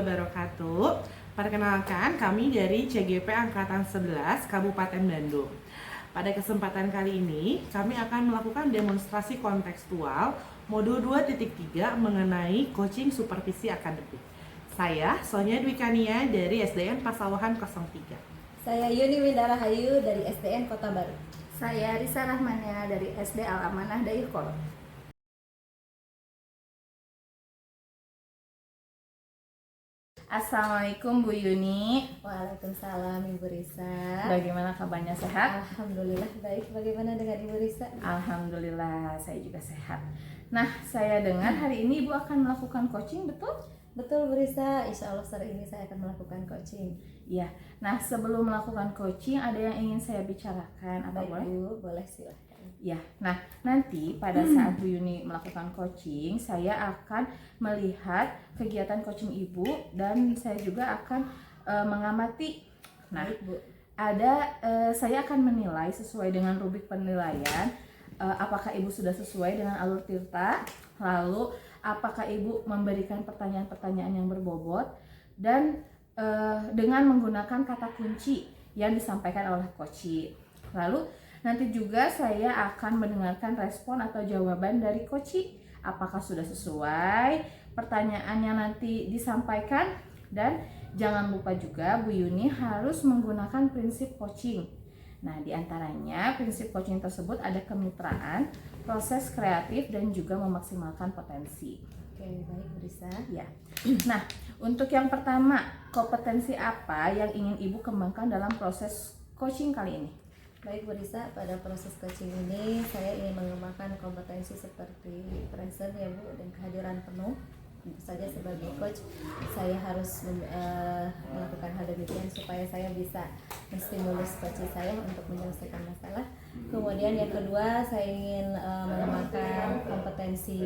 wabarakatuh. Perkenalkan, kami dari CGP Angkatan 11 Kabupaten Bandung. Pada kesempatan kali ini, kami akan melakukan demonstrasi kontekstual modul 2.3 mengenai coaching supervisi akademik. Saya Sonia Dwi Kania dari SDN Pasawahan 03. Saya Yuni Windara Hayu dari SDN Kota Baru. Saya Risa Rahmania dari SD Al Amanah Dayakolot. Assalamualaikum Bu Yuni. Waalaikumsalam Ibu Risa. Bagaimana kabarnya, sehat? Alhamdulillah baik. Bagaimana dengan Ibu Risa? Alhamdulillah saya juga sehat. Nah, saya dengar hari ini Ibu akan melakukan coaching, betul? Betul Bu Risa, insya Allah sore ini saya akan melakukan coaching. Iya. Nah, sebelum melakukan coaching ada yang ingin saya bicarakan. Apa Baik boleh? Bu, boleh silahkan. Ya, nah nanti pada saat Bu Yuni melakukan coaching, saya akan melihat kegiatan coaching Ibu dan saya juga akan mengamati. Nah, Baik Bu. Saya akan menilai sesuai dengan rubrik penilaian apakah Ibu sudah sesuai dengan alur tirta, lalu apakah Ibu memberikan pertanyaan-pertanyaan yang berbobot dan dengan menggunakan kata kunci yang disampaikan oleh coach. Lalu nanti juga saya akan mendengarkan respon atau jawaban dari coach, apakah sudah sesuai pertanyaannya nanti disampaikan. Dan jangan lupa juga Bu Yuni harus menggunakan prinsip coaching. Nah, diantaranya prinsip coaching tersebut ada kemitraan, proses kreatif, dan juga memaksimalkan potensi. Oke, baik Bu Risa. Ya. Nah, untuk yang pertama, kompetensi apa yang ingin Ibu kembangkan dalam proses coaching kali ini? Baik Bu Risa, pada proses coaching ini saya ingin mengembangkan kompetensi seperti present ya Bu, dan kehadiran penuh. Tentu saja sebagai coach saya harus melakukan hal demikian supaya saya bisa menstimulus coach saya untuk menyelesaikan masalah. Kemudian yang kedua, saya ingin mengembangkan kompetensi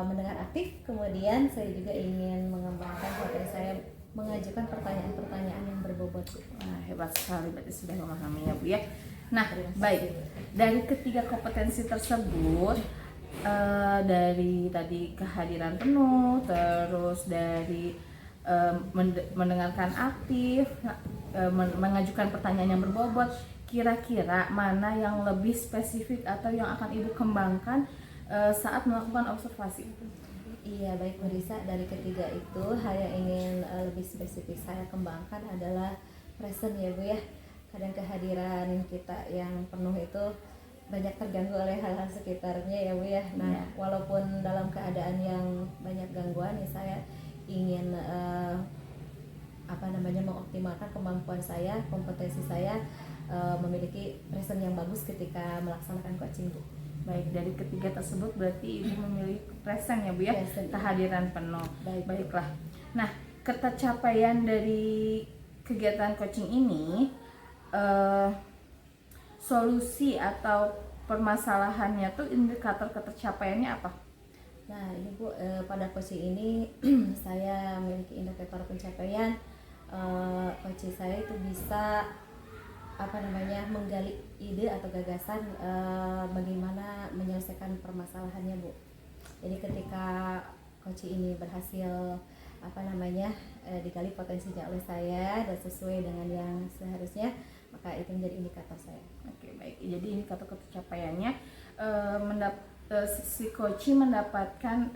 mendengar aktif. Kemudian saya juga ingin mengembangkan kompetensi saya mengajukan pertanyaan-pertanyaan yang berbobot. Wah, hebat sekali, berarti sudah memahami ya Bu ya. Nah, baik, dari ketiga kompetensi tersebut, dari tadi kehadiran penuh, terus dari mendengarkan aktif, mengajukan pertanyaan yang berbobot, kira-kira mana yang lebih spesifik atau yang akan Ibu kembangkan saat melakukan observasi? Iya, baik Bu Risa, dari ketiga itu hal yang ingin lebih spesifik saya kembangkan adalah present ya Bu ya. Kadang kehadiran kita yang penuh itu banyak terganggu oleh hal-hal sekitarnya ya Bu ya. Nah, walaupun dalam keadaan yang banyak gangguan ya, saya ingin mengoptimalkan kemampuan saya, kompetensi saya memiliki present yang bagus ketika melaksanakan coaching Bu. Baik, dari ketiga tersebut berarti Ibu memilih present ya Bu ya, kehadiran penuh. Baiklah. Nah, ketercapaian dari kegiatan coaching ini, solusi atau permasalahannya tuh indikator ketercapaiannya apa? Nah, ini Bu, pada coaching ini saya memiliki indikator pencapaian. Coach saya itu bisa menggali ide atau gagasan bagaimana menyelesaikan permasalahannya Bu. Jadi ketika coach ini berhasil digali potensinya oleh saya dan sesuai dengan yang seharusnya, maka itu menjadi indikator saya. Oke, baik. Jadi indikator ketercapaiannya si coach mendapatkan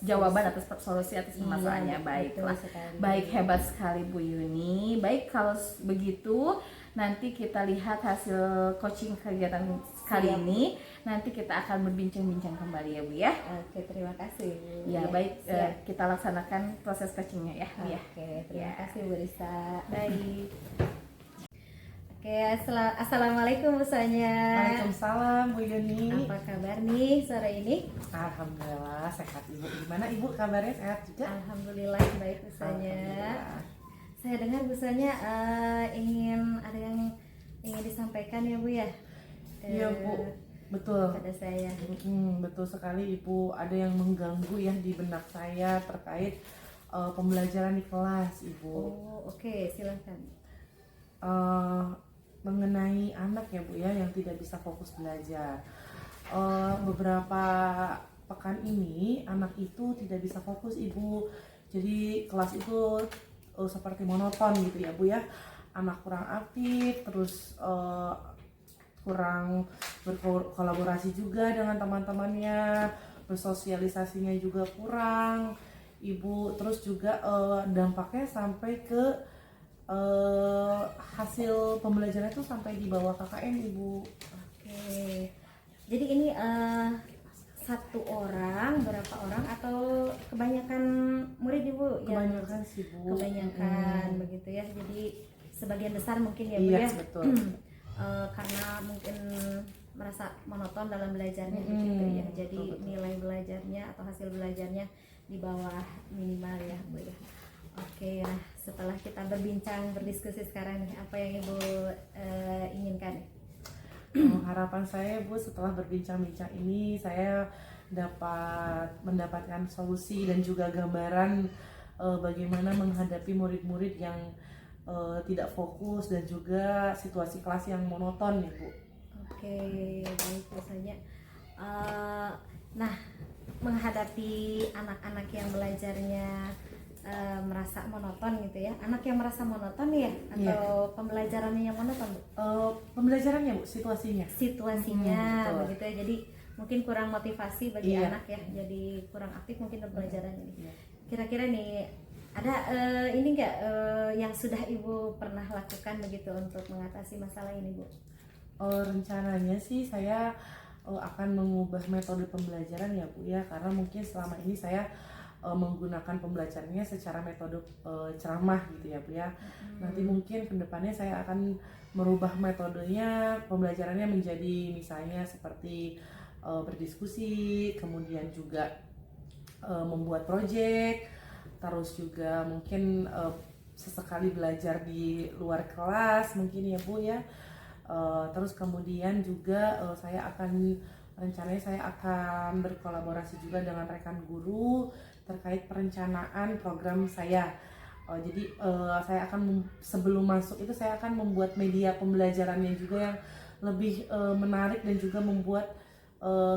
jawaban atas solusi atas permasalahannya. Baiklah. Baik, hebat sekali Bu Yuni. Baik, kalau begitu nanti kita lihat hasil coaching kegiatan kali ini. Nanti kita akan berbincang-bincang kembali ya Bu ya. Oke, terima kasih Bu. Ya, baik, kita laksanakan proses coachingnya ya Bu ya. Oke, terima kasih Bu Risa. Baik. Oke, assalamualaikum Bu Sonya. Waalaikumsalam Bu Yuni. Apa kabar nih sore ini? Alhamdulillah sehat Ibu. Gimana Ibu kabarnya, sehat juga? Alhamdulillah baik Bu Sonya. Saya dengar Bu Sonya ada yang ingin disampaikan ya Bu ya? Iya Bu, betul. Pada saya. Betul sekali Ibu, ada yang mengganggu ya di benak saya terkait pembelajaran di kelas Ibu. Oh, oke, silahkan. Mengenai anak ya Bu ya, yang tidak bisa fokus belajar. Beberapa pekan ini anak itu tidak bisa fokus Ibu. Jadi kelas itu seperti monoton gitu ya Bu ya. Anak kurang aktif, terus kurang berkolaborasi juga dengan teman-temannya, bersosialisasinya juga kurang Ibu. Terus juga dampaknya sampai ke hasil pembelajaran itu sampai di bawah KKN Ibu. Oke. Jadi ini satu orang, berapa orang atau kebanyakan murid Ibu? Kebanyakan sih Bu. Kebanyakan begitu ya. Jadi sebagian besar mungkin ya Bu Iya, ya. betul. Karena mungkin merasa monoton dalam belajarnya begitu ya. Jadi betul. nilai belajarnya atau hasil belajarnya di bawah minimal ya Bu ya. Oke, nah setelah kita berbincang, berdiskusi sekarang nih, apa yang Ibu inginkan? Harapan saya Bu, setelah berbincang-bincang ini saya dapat mendapatkan solusi dan juga gambaran bagaimana menghadapi murid-murid yang tidak fokus dan juga situasi kelas yang monoton nih Bu. Oke, baik misalnya. Nah, menghadapi anak-anak yang belajarnya merasa monoton gitu ya, anak yang merasa monoton ya, atau pembelajarannya yang monoton Bu? Pembelajarannya Bu, situasinya. Situasinya betul. begitu ya, jadi mungkin kurang motivasi bagi Iya. anak ya, jadi kurang aktif mungkin dalam pelajaran ini. Iya. Kira-kira nih ada ini enggak yang sudah Ibu pernah lakukan begitu untuk mengatasi masalah ini Bu? Rencananya sih saya akan mengubah metode pembelajaran ya Bu ya, karena mungkin selama ini saya menggunakan pembelajarannya secara metode ceramah gitu ya Bu ya. Nanti mungkin kedepannya saya akan merubah metodenya, pembelajarannya menjadi misalnya seperti berdiskusi, kemudian juga membuat proyek, terus juga mungkin sesekali belajar di luar kelas mungkin ya Bu ya. Terus kemudian juga rencananya saya akan berkolaborasi juga dengan rekan guru terkait perencanaan program saya. Jadi saya akan sebelum masuk itu saya akan membuat media pembelajarannya juga yang lebih menarik dan juga membuat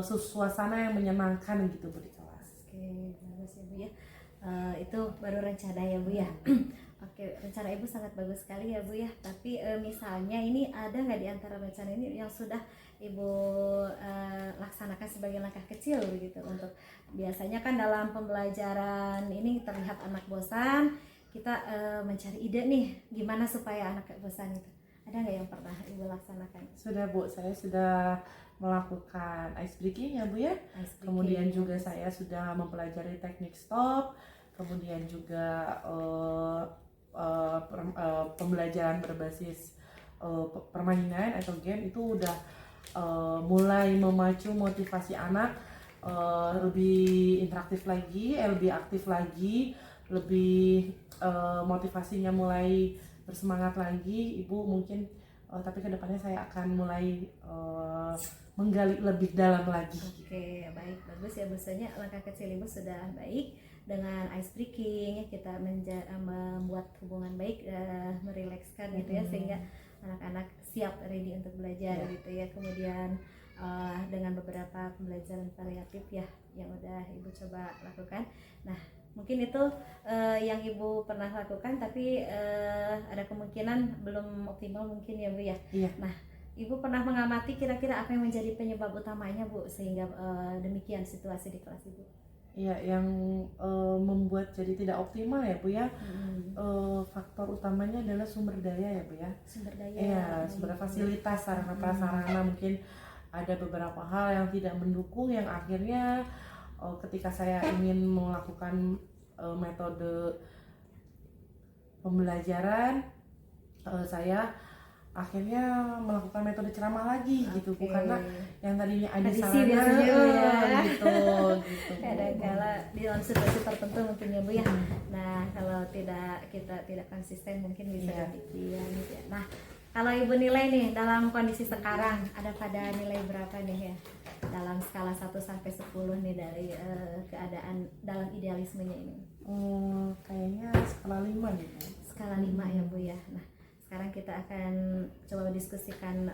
suasana yang menyenangkan gitu Bu di kelas. Oke, bagus ya Bu ya. Itu baru rencana ya Bu ya. Oke, rencana Ibu sangat bagus sekali ya Bu ya. Tapi misalnya ini ada nggak di antara rencana ini yang sudah Ibu laksanakan sebagai langkah kecil begitu, untuk biasanya kan dalam pembelajaran ini terlihat anak bosan, kita mencari ide nih gimana supaya anak gak bosan itu. Ada nggak yang pernah Ibu laksanakan? Sudah Bu, saya sudah melakukan ice breaking ya Bu ya. Ice breaking. Kemudian juga saya sudah mempelajari teknik stop, kemudian juga pembelajaran berbasis permainan atau game itu udah mulai memacu motivasi anak lebih interaktif lagi, lebih aktif lagi, lebih motivasinya mulai bersemangat lagi. Ibu mungkin tapi kedepannya saya akan mulai menggali lebih dalam lagi. Oke, baik, bagus ya. Biasanya langkah kecil Ibu sudah baik dengan ice breaking, kita membuat hubungan baik, merilekskan gitu ya, sehingga anak-anak siap ready untuk belajar gitu ya. Kemudian dengan beberapa pembelajaran variatif ya yang udah Ibu coba lakukan. Nah, mungkin itu yang Ibu pernah lakukan, tapi ada kemungkinan belum optimal mungkin ya Bu ya. Iya. Nah, Ibu pernah mengamati kira-kira apa yang menjadi penyebab utamanya Bu sehingga demikian situasi di kelas Ibu? Iya, yang membuat jadi tidak optimal ya Bu ya. Faktor utamanya adalah sumber daya ya Bu ya. Sumber daya. Iya, sumber fasilitas, sarana prasarana, mungkin ada beberapa hal yang tidak mendukung, yang akhirnya ketika saya ingin melakukan metode pembelajaran, saya akhirnya melakukan metode ceramah lagi gitu Bu, karena yang tadinya ada sarana gitu. Kadang-kala di dalam situasi tertentu mungkin ya Bu ya. Nah, kalau kita tidak konsisten mungkin bisa demikian gitu ya. Nah, kalau Ibu nilai nih dalam kondisi sekarang ada pada nilai berapa nih ya? Dalam skala 1 sampai 10 nih dari keadaan dalam idealismenya ini. Kayaknya skala 5 nih Bu. Skala 5 ya Bu ya. Nah, sekarang kita akan coba mendiskusikan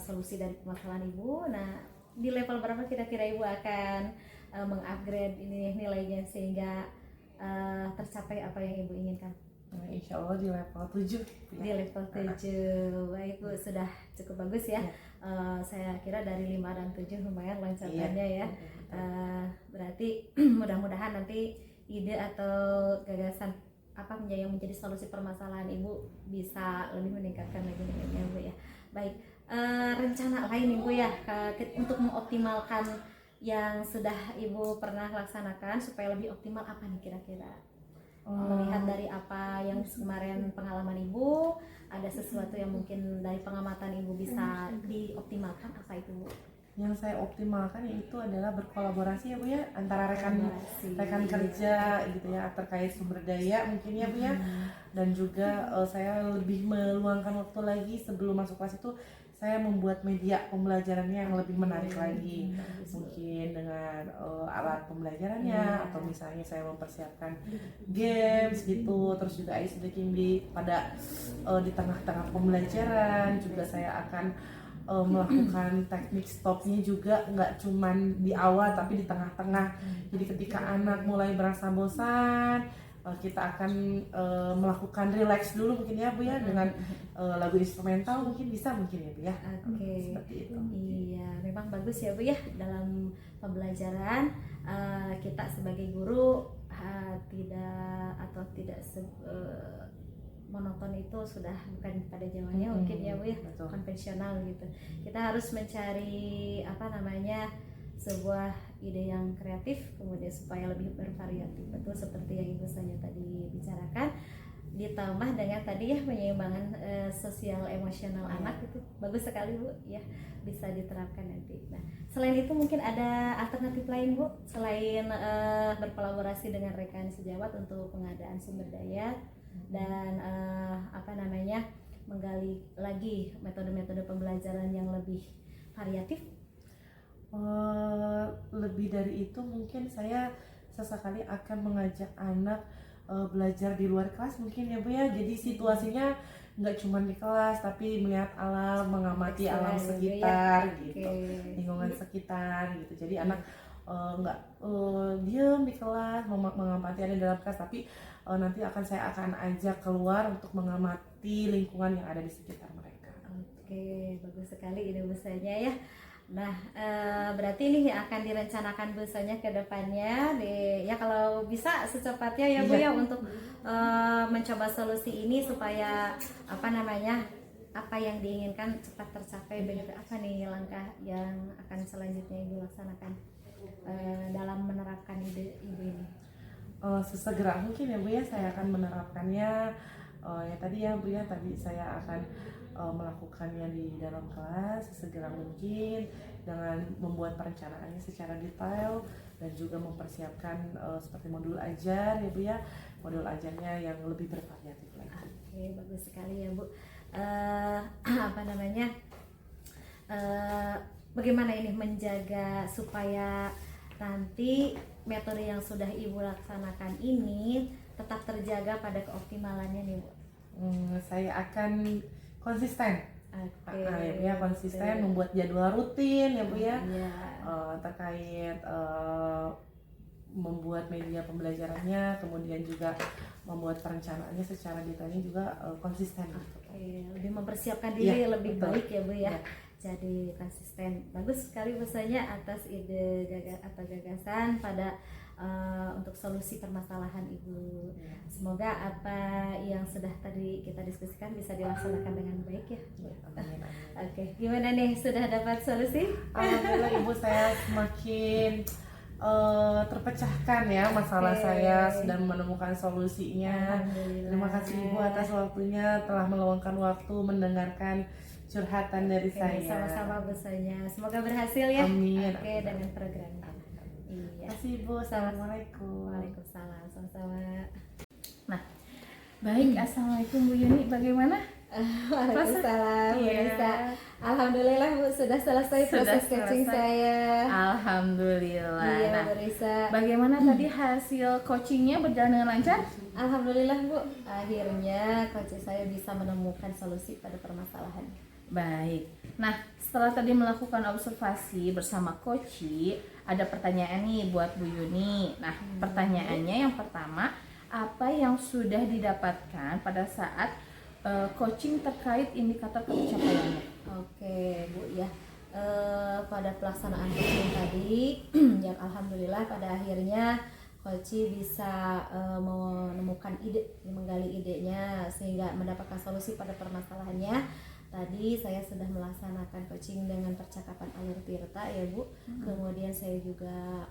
solusi dari permasalahan Ibu. Nah, di level berapa kira-kira Ibu akan mengupgrade ini nilainya sehingga tercapai apa yang Ibu inginkan? Nah, insya Allah di level 7 Di level 7. Baik Bu, sudah cukup bagus ya. Saya kira dari 5 dan 7 lumayan loncatannya ya. Berarti mudah-mudahan nanti ide atau gagasan apa yang menjadi solusi permasalahan Ibu bisa lebih meningkatkan lagi ya Bu ya. Baik, rencana lain Ibu ya untuk mengoptimalkan yang sudah Ibu pernah laksanakan supaya lebih optimal apa nih kira-kira? Melihat dari apa yang kemarin pengalaman Ibu, ada sesuatu yang mungkin dari pengamatan Ibu bisa dioptimalkan, apa itu Bu? Yang saya optimalkan yaitu adalah berkolaborasi ya Bu ya, antara rekan Kolaborasi. kerja gitu ya, terkait sumber daya mungkin ya Bu ya. Dan juga saya lebih meluangkan waktu lagi sebelum masuk kelas itu, saya membuat media pembelajarannya yang lebih menarik lagi, mungkin dengan alat pembelajarannya, atau misalnya saya mempersiapkan games gitu. Terus juga ice breaking pada di tengah-tengah pembelajaran juga saya akan melakukan teknik stopnya juga, nggak cuman di awal tapi di tengah-tengah. Jadi ketika anak mulai berasa bosan, kita akan melakukan relax dulu mungkin ya Bu ya, dengan lagu instrumental mungkin bisa mungkin ya Bu ya. Oke. Seperti itu. Iya, memang bagus ya Bu ya, dalam pembelajaran kita sebagai guru tidak monoton itu sudah bukan pada zamannya mungkin ya Bu ya, betul. konvensional gitu. Kita harus mencari sebuah ide yang kreatif, kemudian supaya lebih bervariatif, betul seperti yang Ibu Sanya tadi bicarakan, ditambah dengan tadi ya penyeimbang sosial emosional anak, itu bagus sekali Bu ya, bisa diterapkan nanti. Nah, selain itu mungkin ada alternatif lain Bu, selain berkolaborasi dengan rekan sejawat untuk pengadaan sumber daya dan menggali lagi metode-metode pembelajaran yang lebih variatif. Lebih dari itu mungkin saya sesekali akan mengajak anak belajar di luar kelas mungkin ya Bu ya. Jadi situasinya nggak cuma di kelas tapi melihat alam, mengamati alam sekitar gitu, lingkungan sekitar gitu. Jadi anak nggak diam di kelas mengamati ada di dalam kelas, tapi nanti saya akan ajak keluar untuk mengamati lingkungan yang ada di sekitar mereka. Oke, bagus sekali ide busanya ya. Nah, berarti ini akan direncanakan busanya ke depannya ya kalau bisa secepatnya ya Bu ya, untuk mencoba solusi ini supaya apa yang diinginkan cepat tercapai. Begitu, apa nih langkah yang akan selanjutnya Ibu laksanakan dalam menerapkan ide Ibu ini? Sesegera mungkin ya Bu ya, saya akan menerapkannya ya tadi ya Bu ya, tadi saya akan melakukannya di dalam kelas sesegera mungkin dengan membuat perencanaannya secara detail dan juga mempersiapkan seperti modul ajar ya Bu ya, modul ajarnya yang lebih bervariatif lagi. Oke, bagus sekali ya Bu. Bagaimana ini menjaga supaya nanti metode yang sudah Ibu laksanakan ini tetap terjaga pada keoptimalannya nih Bu? Saya akan konsisten. Ya konsisten membuat jadwal rutin ya Bu ya, terkait membuat media pembelajarannya, kemudian juga membuat perencanaannya secara detailnya juga konsisten. Lebih mempersiapkan diri lebih baik ya Bu ya. Jadi konsisten. Bagus sekali busanya atas ide atau gagasan pada untuk solusi permasalahan Ibu. Semoga apa yang sudah tadi kita diskusikan bisa dilaksanakan dengan baik ya. Oke, gimana nih, sudah dapat solusi? Alhamdulillah Ibu, saya semakin terpecahkan ya masalah saya, sudah menemukan solusinya. Terima kasih Ibu atas waktunya, telah meluangkan waktu mendengarkan curhatan dari saya. Sama-sama busanya. Semoga berhasil ya. Amin. Dengan programnya. Terima kasih Ibu. Assalamualaikum. Waalaikumsalam. Sama-sama. Nah, baik. Assalamualaikum Bu Yuni. Bagaimana? Waalaikumsalam. Alhamdulillah Bu, sudah selesai proses coaching saya. Alhamdulillah. Iya, nah, Bu Risa. Bagaimana tadi hasil coachingnya, berjalan dengan lancar? Alhamdulillah Bu, akhirnya coaching saya bisa menemukan solusi pada permasalahan. Baik. Nah, setelah tadi melakukan observasi bersama Koci, ada pertanyaan nih buat Bu Yuni. Nah, pertanyaannya yang pertama, apa yang sudah didapatkan pada saat coaching terkait indikator pencapaiannya? Oke Bu ya. Pada pelaksanaan coaching tadi yang alhamdulillah pada akhirnya Koci bisa menemukan ide, menggali idenya sehingga mendapatkan solusi pada permasalahannya. Tadi saya sudah melaksanakan coaching dengan percakapan alur tirta ya Bu. Kemudian saya juga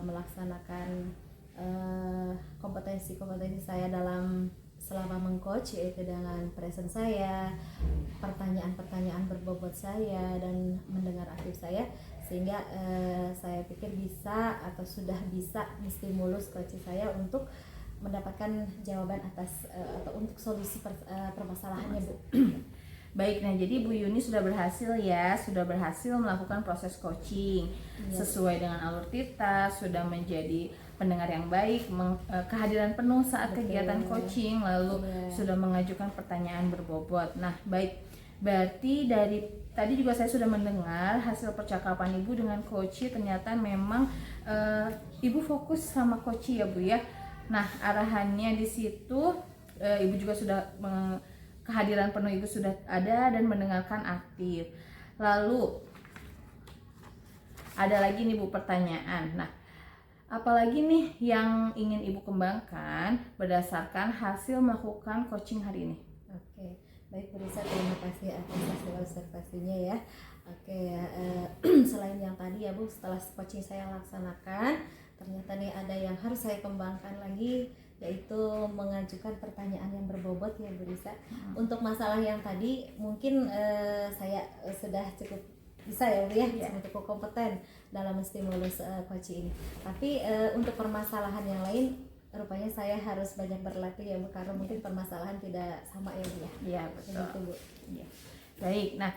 melaksanakan kompetensi-kompetensi saya dalam selama mengcoach, yaitu dengan present saya, pertanyaan-pertanyaan berbobot saya, dan mendengar aktif saya, sehingga saya pikir bisa atau sudah bisa menstimulus coach saya untuk mendapatkan jawaban atas atau untuk solusi permasalahannya Bu. Baik, nah jadi Bu Yuni sudah berhasil melakukan proses coaching sesuai dengan alur tirta, sudah menjadi pendengar yang baik, kehadiran penuh saat kegiatan coaching, lalu sudah mengajukan pertanyaan berbobot. Nah, baik, berarti dari tadi juga saya sudah mendengar hasil percakapan Ibu dengan coach, ternyata memang Ibu fokus sama coach ya Bu ya. Nah, arahannya di situ Ibu juga sudah kehadiran penuh Ibu sudah ada dan mendengarkan aktif. Lalu ada lagi nih Bu pertanyaan. Nah, apalagi nih yang ingin Ibu kembangkan berdasarkan hasil melakukan coaching hari ini? Oke, baik Bu Risa, terima kasih atas hasil observasinya ya. Oke, selain yang tadi ya Bu, setelah coaching saya laksanakan, ternyata nih ada yang harus saya kembangkan lagi, yaitu mengajukan pertanyaan yang berbobot ya Bu Risa. Untuk masalah yang tadi mungkin saya sudah cukup bisa ya Bu ya, cukup kompeten dalam menstimulus coaching ini. Tapi untuk permasalahan yang lain rupanya saya harus banyak berlatih ya Bu, karena mungkin permasalahan tidak sama ya Bu ya. Iya betul. Begitu, Bu. Ya. Baik, nah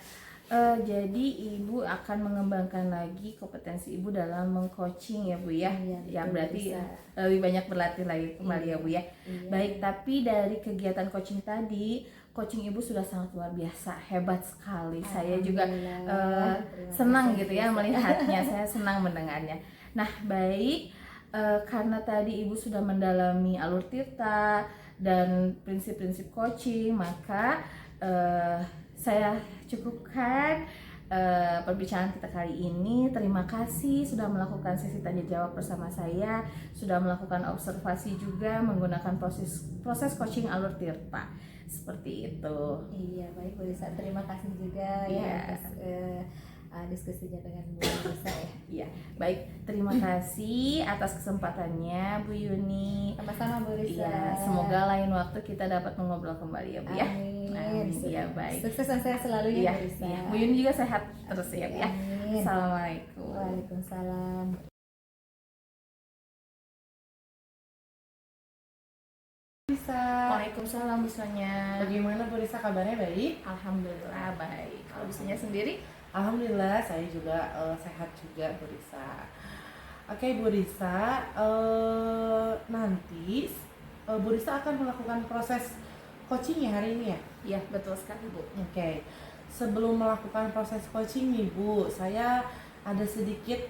jadi Ibu akan mengembangkan lagi kompetensi Ibu dalam mengcoaching ya Bu ya. Iya, Ya betul, berarti bisa. lebih banyak berlatih lagi kembali ya Bu ya. Iya. Baik, tapi dari kegiatan coaching tadi, coaching Ibu sudah sangat luar biasa, hebat sekali. Saya juga Alhamdulillah. Terima senang kasih, gitu ya Bu Risa. melihatnya, saya senang mendengarnya. Nah, baik, karena tadi Ibu sudah mendalami alur tirta dan prinsip-prinsip coaching, maka saya cukupkan perbincangan kita kali ini. Terima kasih sudah melakukan sesi tanya jawab bersama saya, sudah melakukan observasi juga menggunakan proses coaching alur tirta. Seperti itu. Iya, baik Bu Risa, terima kasih juga ya Iya. atas diskusinya dengan Bu Risa ya. Iya, baik. Terima kasih atas kesempatannya Bu Yuni. Sama-sama Bu Risa. Iya, semoga lain waktu kita dapat mengobrol kembali ya Bu ya. Amin. Iya, baik. Sukses dan sehat selalu Iya, ya Bu Risa. iya. Bu Yuni juga sehat terus ya Bu ya. Amin. Assalamualaikum. Waalaikumsalam. Bisa. Waalaikumsalam Bu Sonya. Bagaimana Bu Risa, kabarnya baik? Alhamdulillah baik. Kalau Bu Sonya sendiri? Alhamdulillah saya juga sehat juga Bu Risa. Oke Bu Risa, nanti Bu Risa akan melakukan proses coaching ya hari ini ya? Iya, betul sekali Bu. Oke. Sebelum melakukan proses coaching nih Bu, saya ada sedikit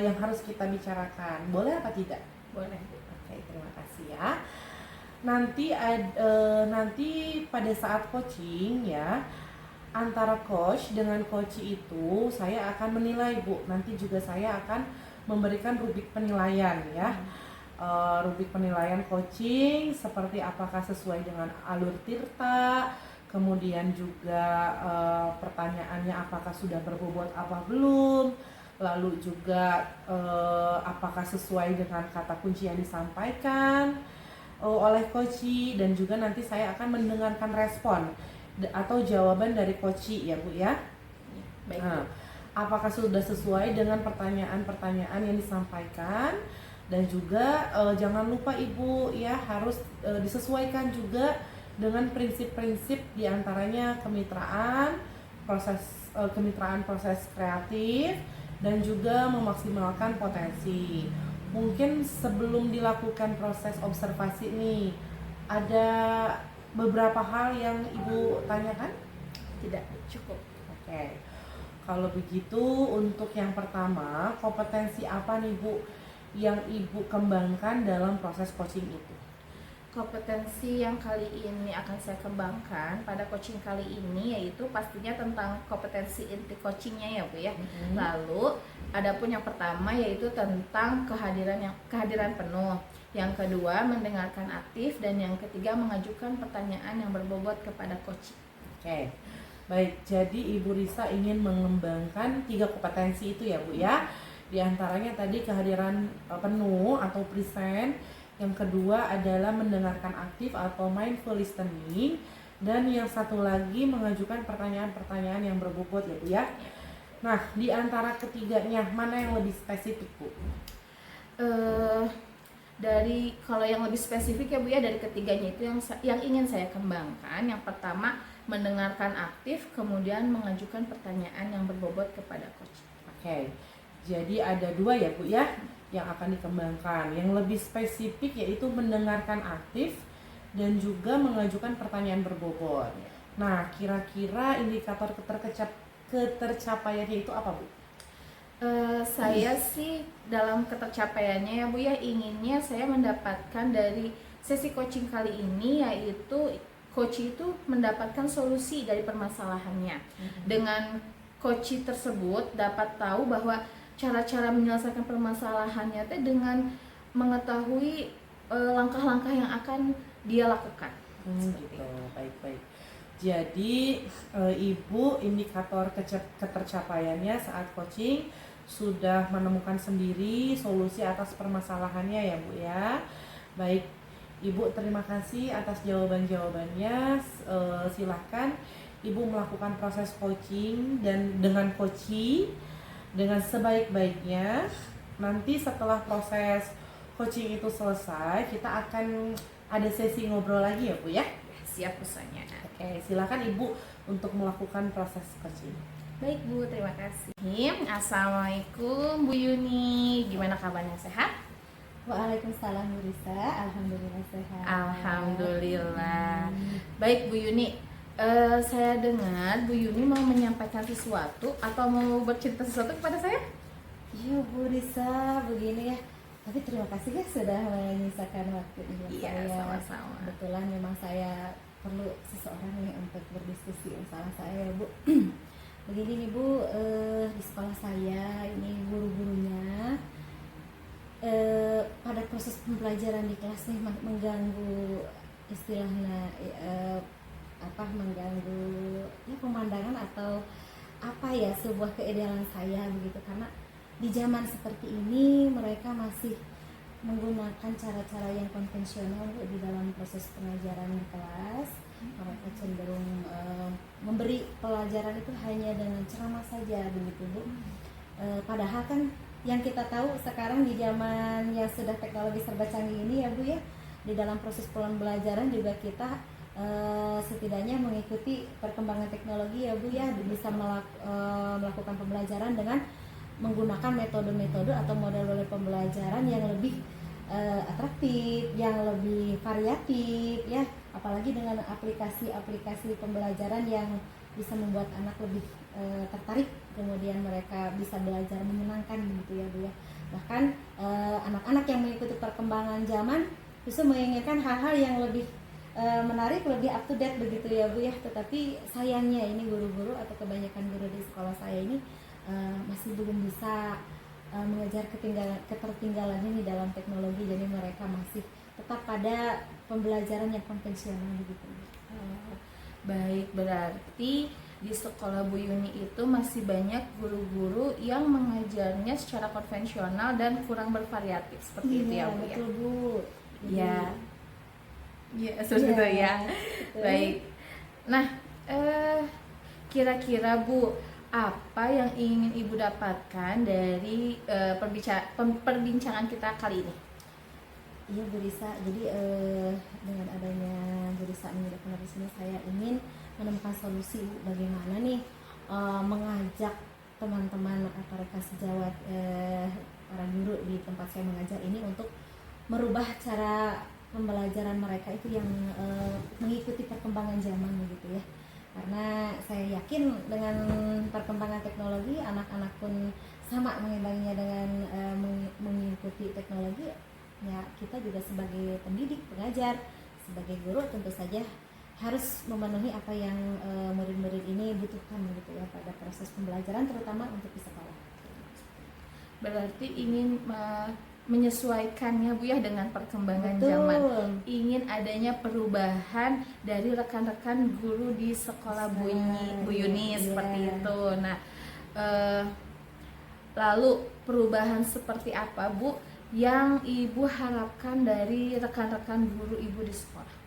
yang harus kita bicarakan. Boleh apa tidak? Boleh Bu. Oke, terima kasih ya. Nanti pada saat coaching ya, antara coach dengan coach itu saya akan menilai Bu. Nanti juga saya akan memberikan rubrik penilaian ya. Rubrik penilaian coaching seperti apakah sesuai dengan alur tirta, kemudian juga pertanyaannya apakah sudah berbobot apa belum, lalu juga apakah sesuai dengan kata kunci yang disampaikan oleh coach, dan juga nanti saya akan mendengarkan respon atau jawaban dari coach ya Bu ya. Baik. Nah, apakah sudah sesuai dengan pertanyaan-pertanyaan yang disampaikan, dan juga jangan lupa Ibu ya, harus disesuaikan juga dengan prinsip-prinsip diantaranya kemitraan proses kreatif, dan juga memaksimalkan potensi. Mungkin sebelum dilakukan proses observasi nih, ada beberapa hal yang Ibu tanyakan? Tidak cukup. Oke. Kalau begitu untuk yang pertama, kompetensi apa nih Bu yang Ibu kembangkan dalam proses coaching itu? Kompetensi yang kali ini akan saya kembangkan pada coaching kali ini yaitu pastinya tentang kompetensi inti coachingnya ya Bu ya. Lalu adapun yang pertama yaitu tentang kehadiran penuh. Yang kedua mendengarkan aktif dan yang ketiga mengajukan pertanyaan yang berbobot kepada coach. Oke. Baik, jadi Ibu Risa ingin mengembangkan 3 kompetensi itu ya Bu ya. Di antaranya tadi kehadiran penuh atau present. Yang kedua adalah mendengarkan aktif atau mindful listening, dan yang satu lagi mengajukan pertanyaan-pertanyaan yang berbobot ya Bu ya. Nah, di antara ketiganya mana yang lebih spesifik Bu? Dari kalau yang lebih spesifik ya Bu ya, dari ketiganya itu yang ingin saya kembangkan, yang pertama mendengarkan aktif, kemudian mengajukan pertanyaan yang berbobot kepada coach. Oke. Jadi ada 2 ya Bu ya yang akan dikembangkan. Yang lebih spesifik yaitu mendengarkan aktif dan juga mengajukan pertanyaan berbobot. Nah, kira-kira indikator ketercapaiannya itu apa Bu? Saya sih dalam ketercapaiannya ya Bu ya, inginnya saya mendapatkan dari sesi coaching kali ini yaitu coach itu mendapatkan solusi dari permasalahannya. Dengan coach tersebut dapat tahu bahwa cara-cara menyelesaikan permasalahannya teh dengan mengetahui langkah-langkah yang akan dia lakukan. Gitu. Baik-baik. Jadi Ibu indikator ketercapaiannya saat coaching sudah menemukan sendiri solusi atas permasalahannya ya Bu ya. Baik, Ibu terima kasih atas jawaban-jawabannya. Silahkan Ibu melakukan proses coaching dan dengan coachee dengan sebaik-baiknya. Nanti setelah proses coaching itu selesai, kita akan ada sesi ngobrol lagi ya Bu ya. Siap usahanya. Oke, silakan Ibu untuk melakukan proses coaching. Baik Bu, terima kasih. Assalamualaikum Bu Yuni, gimana kabarnya, sehat? Waalaikumsalam Bu Risa, alhamdulillah sehat. Alhamdulillah. Baik Bu Yuni, saya dengar Bu Yuni mau menyampaikan sesuatu atau mau bercerita sesuatu kepada saya? Iya Bu Risa, begini ya. Tapi terima kasih ya sudah menyisakan waktu dengan Iya, saya. sama-sama. Kebetulan memang saya perlu seseorang nih untuk berdiskusi masalah saya Bu. Begini nih Bu, di sekolah saya ini guru-gurunya pada proses pembelajaran di kelas nih mengganggu istilahnya mengganggu ya pemandangan atau apa ya sebuah keidealan saya begitu, karena di zaman seperti ini mereka masih menggunakan cara-cara yang konvensional Bu, di dalam proses pengajaran di kelas. Mereka cenderung memberi pelajaran itu hanya dengan ceramah saja begitu Bu. Padahal kan yang kita tahu sekarang di zaman yang sudah teknologi serba canggih ini ya Bu ya, di dalam proses pembelajaran juga kita setidaknya mengikuti perkembangan teknologi ya Bu ya, bisa melakukan pembelajaran dengan menggunakan metode-metode atau model-model pembelajaran yang lebih atraktif, yang lebih variatif ya, apalagi dengan aplikasi-aplikasi pembelajaran yang bisa membuat anak lebih tertarik, kemudian mereka bisa belajar menyenangkan begitu ya Bu ya. Bahkan anak-anak yang mengikuti perkembangan zaman justru menginginkan hal-hal yang lebih menarik, lebih up to date begitu ya Bu ya. Tetapi sayangnya ini guru-guru atau kebanyakan guru di sekolah saya ini masih belum bisa mengejar ketertinggalan ini dalam teknologi, jadi mereka masih tetap pada pembelajaran yang konvensional begitu. Baik, berarti di sekolah Bu Yuni itu masih banyak guru-guru yang mengajarnya secara konvensional dan kurang bervariatif seperti itu ya Bu ya. Betul Bu. Ya. Ya, seperti itu ya. Betul. Baik. Nah, kira-kira Bu, apa yang ingin Ibu dapatkan dari perbincangan kita kali ini? Iya Bu Risa, jadi dengan adanya Bu Risa menyediakan di sini, saya ingin menemukan solusi bagaimana nih mengajak teman-teman atau rekan sejawat para guru di tempat saya mengajar ini untuk merubah cara pembelajaran mereka itu yang mengikuti perkembangan zaman gitu ya. karena saya yakin dengan perkembangan teknologi anak-anak pun sama mengimbanginya dengan mengikuti teknologi. Ya kita juga sebagai pendidik, pengajar, sebagai guru tentu saja harus memenuhi apa yang murid-murid ini butuhkan gitu ya pada proses pembelajaran terutama untuk di sekolah. Berarti ingin menyesuaikannya Bu ya dengan perkembangan Betul. zaman. Ingin adanya perubahan dari rekan-rekan guru di sekolah Bu Yuni Iya. seperti itu. Nah, lalu perubahan seperti apa Bu yang Ibu harapkan dari rekan-rekan guru Ibu di sekolah?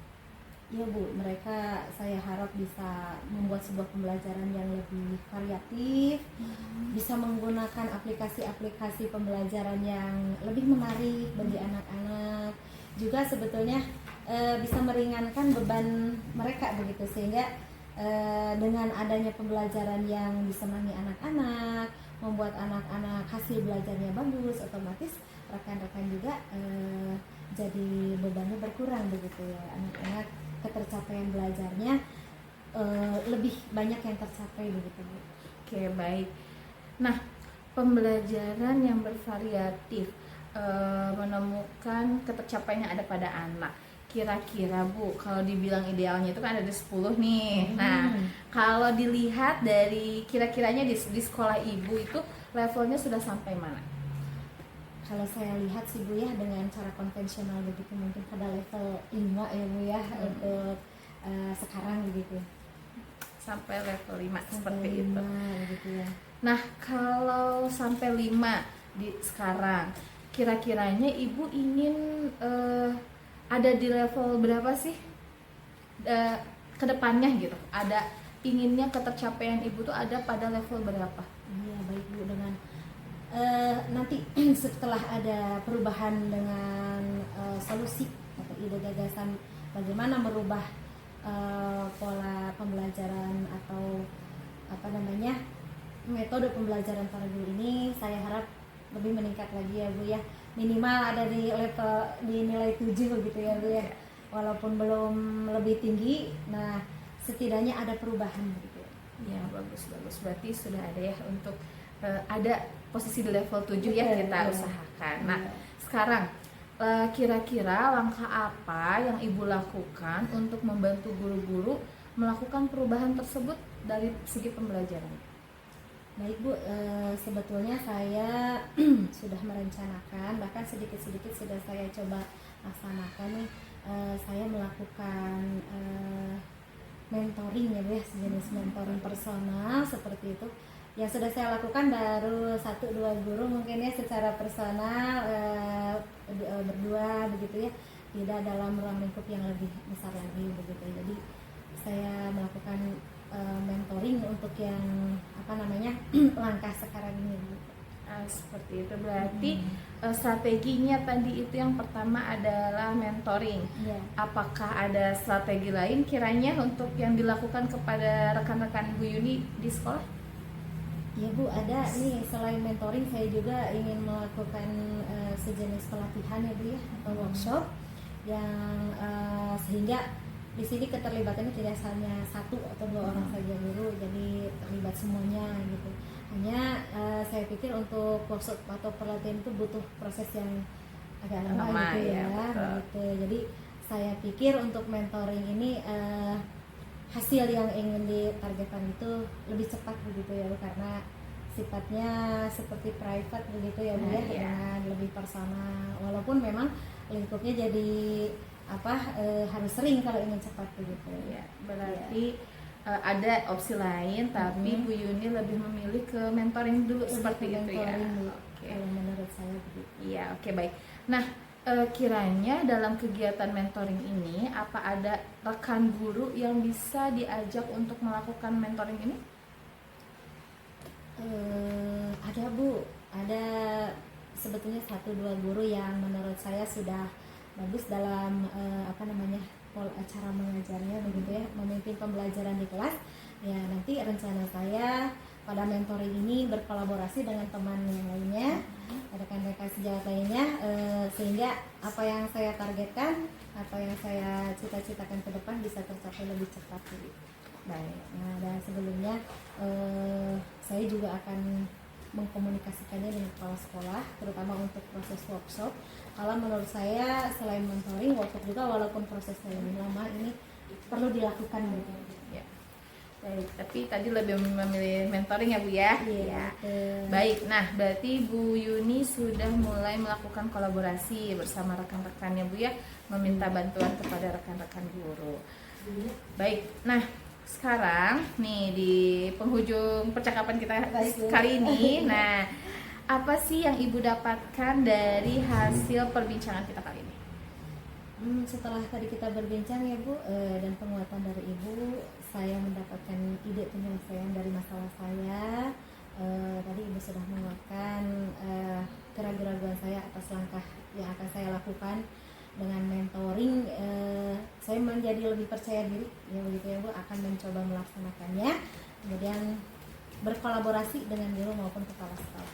Ya Bu, mereka saya harap bisa membuat sebuah pembelajaran yang lebih variatif, bisa menggunakan aplikasi-aplikasi pembelajaran yang lebih menarik bagi anak-anak, juga sebetulnya bisa meringankan beban mereka begitu, sehingga dengan adanya pembelajaran yang disenangi anak-anak, membuat anak-anak hasil belajarnya bagus, otomatis rekan-rekan juga jadi bebannya berkurang begitu ya, anak-anak ketercapaian belajarnya lebih banyak yang tercapai begitu Bu. Oke, baik. Nah, pembelajaran yang bervariatif menemukan ketercapaian yang ada pada anak. Kira-kira Bu, kalau dibilang idealnya itu kan ada 10 nih. Nah, kalau dilihat dari kira-kiranya di sekolah Ibu itu levelnya sudah sampai mana? Kalau saya lihat sih Bu ya, dengan cara konvensional begitu mungkin pada level 5 ya Bu ya, untuk sekarang begitu. Sampai level 5 Sampai seperti 5, itu. begitu ya. Nah, kalau sampai 5 di sekarang, kira-kiranya Ibu ingin ada di level berapa sih ke depannya gitu? Ada inginnya ketercapaian Ibu tuh ada pada level berapa? Iya baik Bu, dengan nanti setelah ada perubahan dengan solusi atau ide gagasan bagaimana merubah pola pembelajaran atau apa namanya metode pembelajaran para guru ini, saya harap lebih meningkat lagi ya Bu ya, minimal ada di level di nilai 7 gitu ya Bu ya, walaupun belum lebih tinggi. Nah setidaknya ada perubahan gitu. Ya, bagus, berarti sudah ada ya untuk ada posisi di level 7 ya kita usahakan. Nah, sekarang kira-kira langkah apa yang Ibu lakukan untuk membantu guru-guru melakukan perubahan tersebut dari segi pembelajaran? Baik Bu, sebetulnya saya sudah merencanakan, bahkan sedikit-sedikit sudah saya coba laksanakan nih. Saya melakukan mentoring ya Bu ya, sejenis mentoring personal seperti itu. Yang sudah saya lakukan baru 1-2 guru mungkin ya secara personal, berdua begitu ya, tidak dalam ruang lingkup yang lebih besar lagi begitu. Jadi saya melakukan mentoring untuk yang apa namanya langkah sekarang ini. Seperti itu berarti strateginya tadi itu yang pertama adalah mentoring. Ya. Apakah ada strategi lain kiranya untuk yang dilakukan kepada rekan-rekan Bu Yuni di sekolah? Ya Bu, ada nih, selain mentoring saya juga ingin melakukan sejenis pelatihan ya Bu ya, atau workshop yang sehingga di sini keterlibatannya tidak hanya 1 atau 2 orang saja guru, jadi terlibat semuanya gitu. Hanya saya pikir untuk workshop atau pelatihan itu butuh proses yang agak lama gitu ya, gitu. Jadi saya pikir untuk mentoring ini hasil yang ingin ditargetkan itu lebih cepat begitu ya Bu, karena sifatnya seperti private begitu ya Bu ya, dengan lebih personal, walaupun memang lingkupnya jadi harus sering kalau ingin cepat begitu ya. Berarti ada opsi lain tapi Bu Yuni lebih memilih ke mentoring dulu seperti itu ya. Oke. Kalau menurut saya begitu. Iya, oke, baik. Nah, kiranya dalam kegiatan mentoring ini apa ada rekan guru yang bisa diajak untuk melakukan mentoring ini? Ada Bu, ada sebetulnya 1-2 guru yang menurut saya sudah bagus dalam cara mengajarnya begitu ya, memimpin pembelajaran di kelas. Ya nanti rencana saya pada mentoring ini berkolaborasi dengan teman yang lainnya, rekan-rekan sejawat lainnya, sehingga apa yang saya targetkan, apa yang saya cita-citakan ke depan bisa tercapai lebih cepat. Baik. Nah, dan sebelumnya saya juga akan mengkomunikasikannya dengan kepala sekolah, terutama untuk proses workshop. Kalau menurut saya selain mentoring, workshop juga walaupun prosesnya lebih lama ini perlu dilakukan gitu. Ya. Baik, tapi tadi lebih memilih mentoring ya Bu ya? Iya. Baik, nah berarti Bu Yuni sudah mulai melakukan kolaborasi bersama rekan-rekannya Bu ya, meminta bantuan kepada rekan-rekan guru. Baik, nah sekarang nih di penghujung percakapan kita Baik, Bu. kali ini, nah apa sih yang Ibu dapatkan dari hasil perbincangan kita kali ini? Setelah tadi kita berbincang ya Bu, dan penguatan dari Ibu, saya mendapatkan ide penyelesaian dari masalah saya. Tadi Ibu sudah menguatkan keraguan-keraguan saya atas langkah yang akan saya lakukan. Dengan mentoring, saya menjadi lebih percaya diri, ya begitu ya Bu, akan mencoba melaksanakannya. Kemudian berkolaborasi dengan guru maupun kepala sekolah.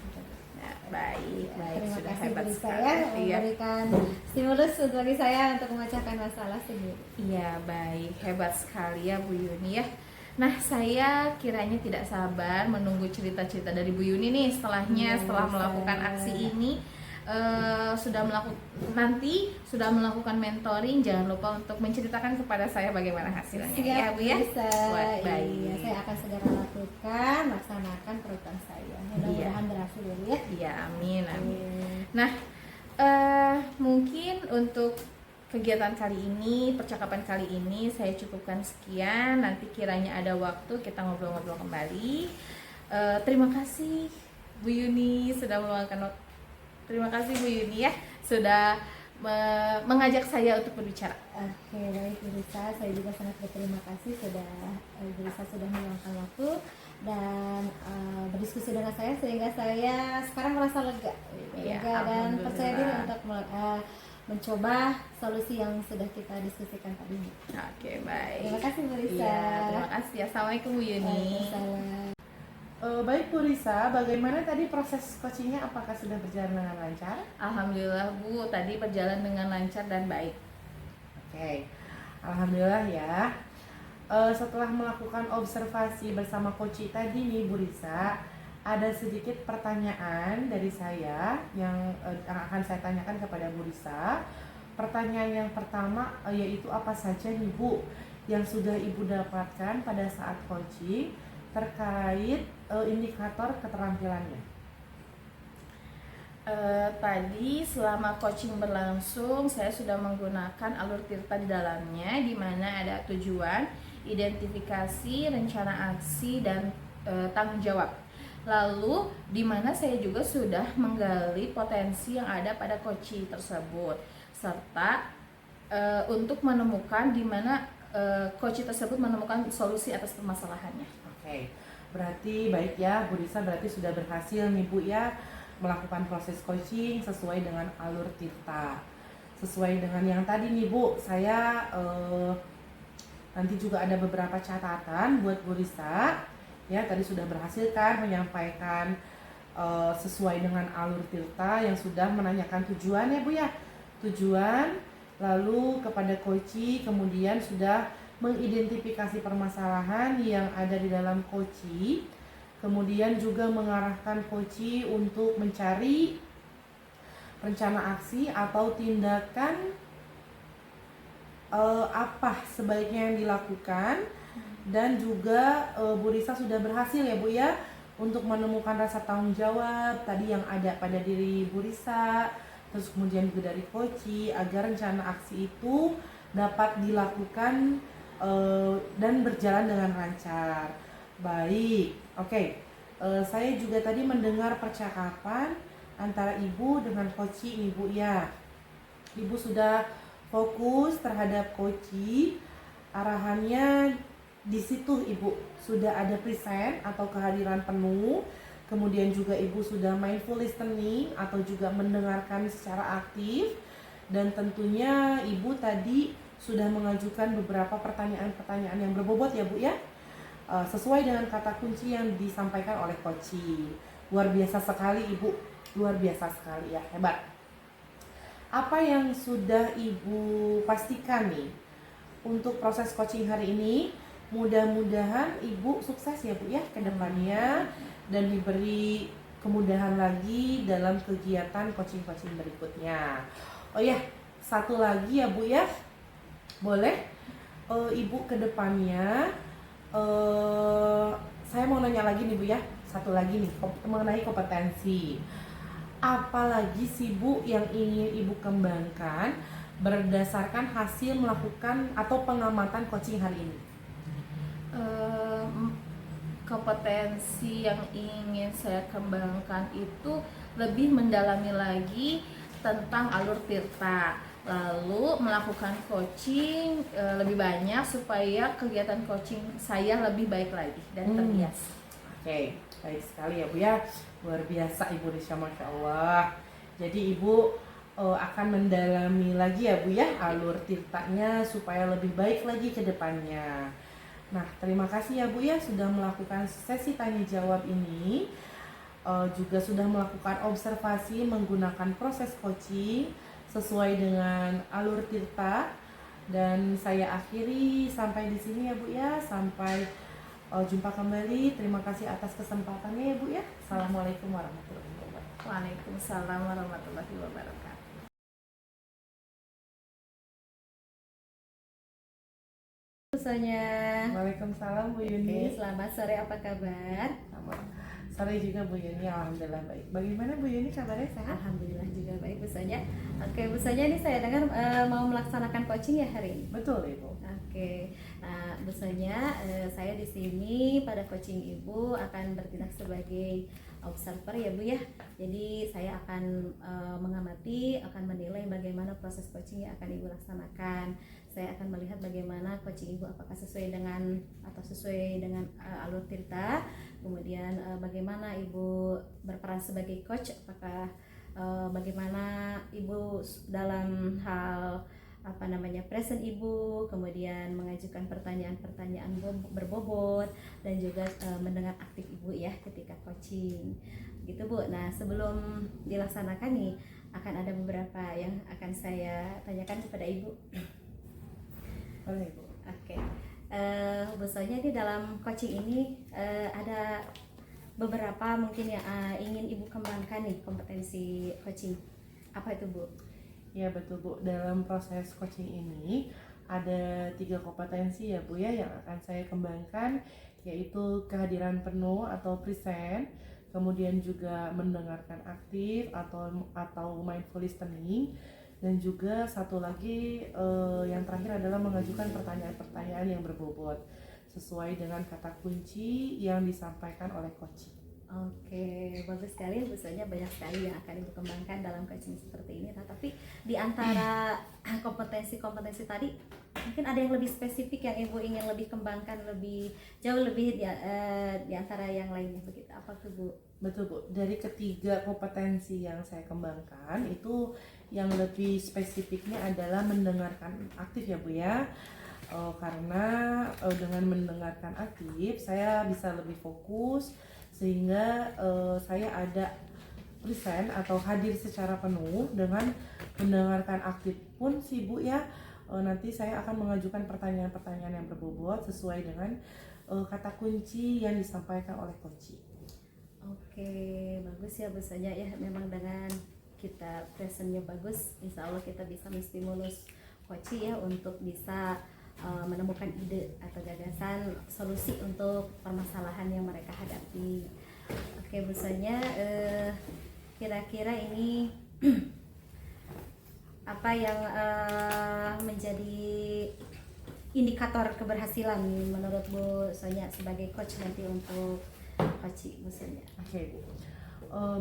Nah, baik, Terima sudah kasih hebat bagi sekali. saya Iya. memberikan stimulus bagi saya untuk memecahkan masalah sendiri. Iya, baik, hebat sekali ya Bu Yuni ya. Nah, saya kiranya tidak sabar menunggu cerita-cerita dari Bu Yuni nih setelah melakukan aksi ini. Sudah melakukan mentoring, jangan lupa untuk menceritakan kepada saya bagaimana hasilnya. Siap, Ya Bu ya. bisa. Buat baik. Iya, saya akan segera lakukan, laksanakan program saya. Mudah-mudahan berhasil ya Bu ya. Iya, amin, amin. Amin. Nah, mungkin untuk kegiatan kali ini, percakapan kali ini saya cukupkan sekian. Nanti kiranya ada waktu kita ngobrol-ngobrol kembali. Terima kasih Bu Yuni sudah meluangkan waktu. Terima kasih Bu Yuni ya sudah mengajak saya untuk berbicara. Oke, baik Bu Risa, saya juga sangat berterima kasih sudah Bu Risa sudah meluangkan waktu dan berdiskusi dengan saya sehingga saya sekarang merasa lega, Ya, dan percaya diri alhamdulillah. untuk mencoba solusi yang sudah kita diskusikan tadi. Oke, baik. Terima kasih Bu Risa. Iya, terima kasih. Assalamualaikum Bu Yuni. Waalaikumsalam. Baik Bu Risa, bagaimana tadi proses coachingnya? Apakah sudah berjalan dengan lancar? Alhamdulillah Bu, tadi berjalan dengan lancar dan baik. Oke, alhamdulillah ya. Setelah melakukan observasi bersama Koci tadi nih Bu Risa, ada sedikit pertanyaan dari saya yang akan saya tanyakan kepada Bu Risa. Pertanyaan yang pertama yaitu apa saja nih Bu yang sudah Ibu dapatkan pada saat coaching terkait indikator keterampilannya? Tadi selama coaching berlangsung saya sudah menggunakan alur tirta di dalamnya, di mana ada tujuan, identifikasi, rencana aksi, dan tanggung jawab. Lalu di mana saya juga sudah menggali potensi yang ada pada coaching tersebut, serta untuk menemukan di mana coaching tersebut menemukan solusi atas permasalahannya. Oke, berarti baik ya Bu Risa, berarti sudah berhasil nih Bu ya melakukan proses coaching sesuai dengan alur tirta. Sesuai dengan yang tadi nih Bu, saya nanti juga ada beberapa catatan buat Bu Risa. Ya, tadi sudah berhasil kan menyampaikan sesuai dengan alur tirta yang sudah menanyakan tujuan ya Bu ya. Tujuan, lalu kepada coaching, kemudian sudah mengidentifikasi permasalahan yang ada di dalam coaching, kemudian juga mengarahkan coaching untuk mencari rencana aksi atau tindakan apa sebaiknya yang dilakukan, dan juga Bu Risa sudah berhasil ya Bu ya untuk menemukan rasa tanggung jawab tadi yang ada pada diri Bu Risa, terus kemudian juga dari coaching agar rencana aksi itu dapat dilakukan dan berjalan dengan lancar. Baik, oke. Saya juga tadi mendengar percakapan antara Ibu dengan coaching Ibu ya. Ibu sudah fokus terhadap coaching, arahannya di situ Ibu sudah ada present atau kehadiran penuh. Kemudian juga Ibu sudah mindful listening atau juga mendengarkan secara aktif, dan tentunya Ibu tadi sudah mengajukan beberapa pertanyaan-pertanyaan yang berbobot ya Bu ya, sesuai dengan kata kunci yang disampaikan oleh coaching. Luar biasa sekali Ibu, luar biasa sekali ya, hebat. Apa yang sudah Ibu pastikan nih untuk proses coaching hari ini? Mudah-mudahan Ibu sukses ya Bu ya ke depannya dan diberi kemudahan lagi dalam kegiatan coaching-coaching berikutnya. Oh ya, satu lagi ya Bu ya, boleh Ibu ke depannya saya mau nanya lagi nih Bu ya, satu lagi nih mengenai kompetensi. Apalagi sih Bu yang ingin Ibu kembangkan berdasarkan hasil melakukan atau pengamatan coaching hari ini? Kompetensi yang ingin saya kembangkan itu lebih mendalami lagi tentang alur tirta, lalu melakukan coaching lebih banyak supaya kegiatan coaching saya lebih baik lagi dan terbiasa. Oke, baik sekali ya Bu ya, luar biasa Ibu Risha, Masya Allah. Jadi Ibu akan mendalami lagi ya Bu ya alur tirtanya supaya lebih baik lagi ke depannya. Nah, terima kasih ya Bu ya sudah melakukan sesi tanya jawab ini, juga sudah melakukan observasi menggunakan proses coaching sesuai dengan alur tirta. Dan saya akhiri sampai di sini ya Bu ya, sampai jumpa kembali. Terima kasih atas kesempatannya ya Bu ya. Assalamualaikum warahmatullahi wabarakatuh. Waalaikumsalam warahmatullahi wabarakatuh. Misalnya. Waalaikumsalam Bu Oke, Yuni. selamat sore, apa kabar? Sama. Sore juga Bu Yuni, alhamdulillah baik. Bagaimana Bu Yuni kabarnya, sehat? Alhamdulillah juga baik Bu Sonya. Oke Bu Sonya, ini saya dengar mau melaksanakan coaching ya hari ini. Betul Ibu. Oke, nah Bu Sonya, saya di sini pada coaching Ibu akan bertindak sebagai observer ya Bu ya. Jadi saya akan mengamati, akan menilai bagaimana proses coaching yang akan Ibu laksanakan. Saya akan melihat bagaimana coaching Ibu apakah sesuai dengan alur tirta. Kemudian bagaimana Ibu berperan sebagai coach, apakah bagaimana Ibu dalam hal present Ibu, kemudian mengajukan pertanyaan-pertanyaan berbobot dan juga mendengar aktif Ibu ya ketika coaching. Gitu Bu. Nah, sebelum dilaksanakan nih akan ada beberapa yang akan saya tanyakan kepada Ibu. Boleh Bu. Oke. Bu Sonya, di dalam coaching ini ada beberapa mungkin yang ingin Ibu kembangkan nih kompetensi coaching. Apa itu Bu? Ya betul Bu, dalam proses coaching ini ada 3 kompetensi ya Bu ya yang akan saya kembangkan, yaitu kehadiran penuh atau present, kemudian juga mendengarkan aktif atau mindful listening, dan juga satu lagi yang terakhir adalah mengajukan pertanyaan-pertanyaan yang berbobot sesuai dengan kata kunci yang disampaikan oleh coach. Oke, bagus sekali Bu Sonya, banyak sekali yang akan Ibu kembangkan dalam coaching seperti ini. Nah, tapi di antara kompetensi-kompetensi tadi mungkin ada yang lebih spesifik yang Ibu ingin lebih kembangkan jauh lebih di antara yang lainnya begitu. Apa tuh Bu? Betul Bu, dari ketiga kompetensi yang saya kembangkan itu yang lebih spesifiknya adalah mendengarkan aktif ya Bu ya. Karena dengan mendengarkan aktif saya bisa lebih fokus sehingga saya ada present atau hadir secara penuh. Dengan mendengarkan aktif pun sih Bu ya, nanti saya akan mengajukan pertanyaan-pertanyaan yang berbobot sesuai dengan kata kunci yang disampaikan oleh coach. Oke, bagus ya Bu Sonya ya. Memang dengan kita presentnya bagus, insya Allah kita bisa menstimulus coach ya untuk bisa menemukan ide atau gagasan solusi untuk permasalahan yang mereka hadapi. Oke Bu Sonya, kira-kira ini apa yang menjadi indikator keberhasilan menurut Bu Sonya sebagai coach nanti untuk coach Bu Sonya? Oke Bu,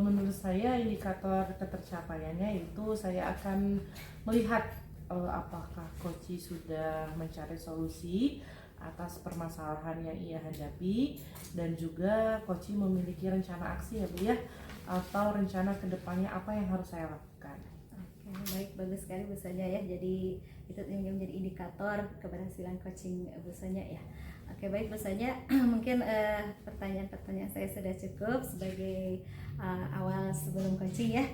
menurut saya indikator ketercapaiannya itu saya akan melihat apakah coach sudah mencari solusi atas permasalahan yang ia hadapi, dan juga coach memiliki rencana aksi ya Bu ya, atau rencana kedepannya apa yang harus saya lakukan. Oke, baik, bagus sekali Bu Sonya ya. Jadi itu yang menjadi indikator keberhasilan coaching Bu Sonya ya. Oke, baik Bu Sonya, mungkin pertanyaan-pertanyaan saya sudah cukup sebagai awal sebelum coaching ya.